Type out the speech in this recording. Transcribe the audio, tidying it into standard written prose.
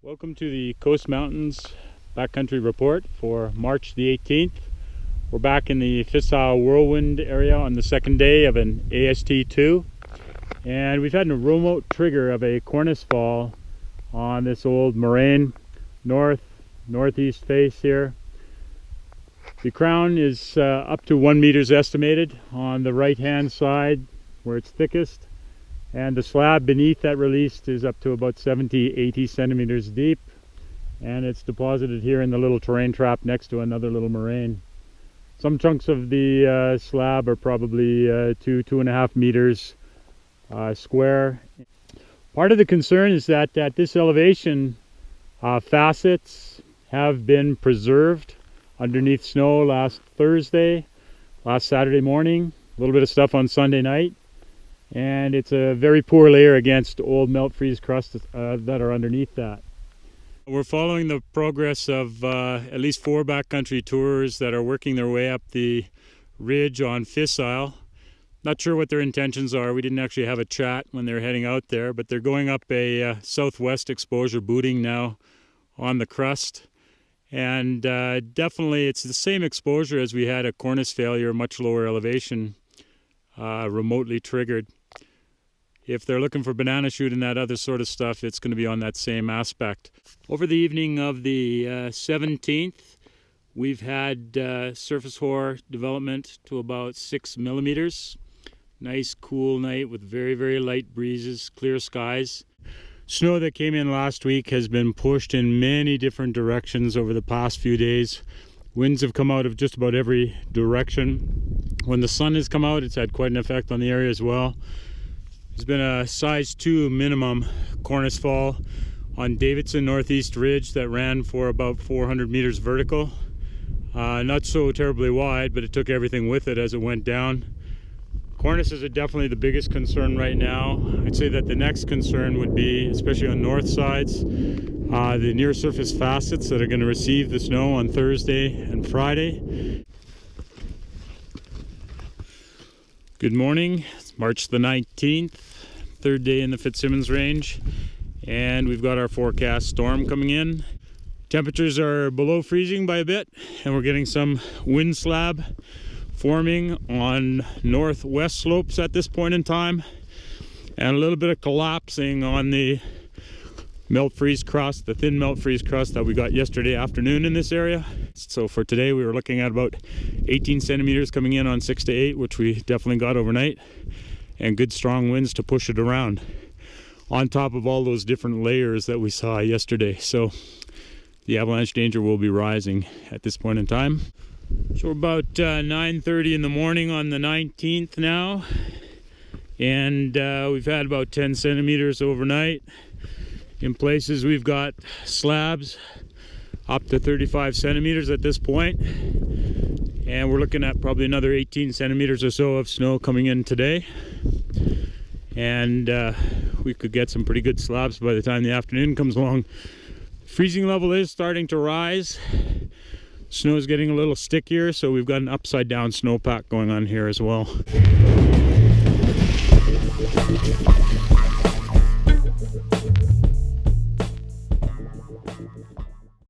Welcome to the Coast Mountains Backcountry Report for March the 18th. We're back in the Fitzsimmons Whirlwind area on the second day of an AST2. And we've had a remote trigger of a Cornice fall on this old moraine, northeast face here. The crown is up to 1 meter estimated on the right hand side where it's thickest. And the slab beneath that released is up to about 70-80 centimeters deep, and it's deposited here in the little terrain trap next to another little moraine. Some chunks of the slab are probably 2.5 meters square. Part of the concern is that at this elevation, facets have been preserved underneath snow last Saturday morning, a little bit of stuff on Sunday night. And it's a very poor layer against old melt freeze crusts that are underneath that. We're following the progress of at least 4 backcountry tours that are working their way up the ridge on Fitzsimmons. Not sure what their intentions are. We didn't actually have a chat when they were heading out there, but they're going up a southwest exposure booting now on the crust. And definitely it's the same exposure as we had at Cornice failure, much lower elevation, remotely triggered. If they're looking for banana shoot and that other sort of stuff, it's going to be on that same aspect. Over the evening of the 17th, we've had surface hoar development to about 6 millimeters. Nice cool night with very, very light breezes, clear skies. Snow that came in last week has been pushed in many different directions over the past few days. Winds have come out of just about every direction. When the sun has come out, it's had quite an effect on the area as well. There's been a size 2 minimum Cornice fall on Davidson Northeast Ridge that ran for about 400 meters vertical. Not so terribly wide, but it took everything with it as it went down. Cornice is definitely the biggest concern right now. I'd say that the next concern would be, especially on north sides, the near surface facets that are going to receive the snow on Thursday and Friday. Good morning, it's March the 19th, third day in the Fitzsimmons Range, and we've got our forecast storm coming in. Temperatures are below freezing by a bit, and we're getting some wind slab forming on northwest slopes at this point in time, and a little bit of collapsing on the melt freeze crust, the thin melt freeze crust that we got yesterday afternoon in this area. So for today we were looking at about 18 centimeters coming in on 6 to 8, which we definitely got overnight, and good strong winds to push it around on top of all those different layers that we saw yesterday. So the avalanche danger will be rising at this point in time. So we're about 9:30 in the morning on the 19th now, and we've had about 10 centimeters overnight. In places we've got slabs up to 35 centimeters at this point, and we're looking at probably another 18 centimeters or so of snow coming in today, and we could get some pretty good slabs by the time the afternoon comes along. Freezing level is starting to rise. Snow is getting a little stickier, so we've got an upside down snowpack going on here as well.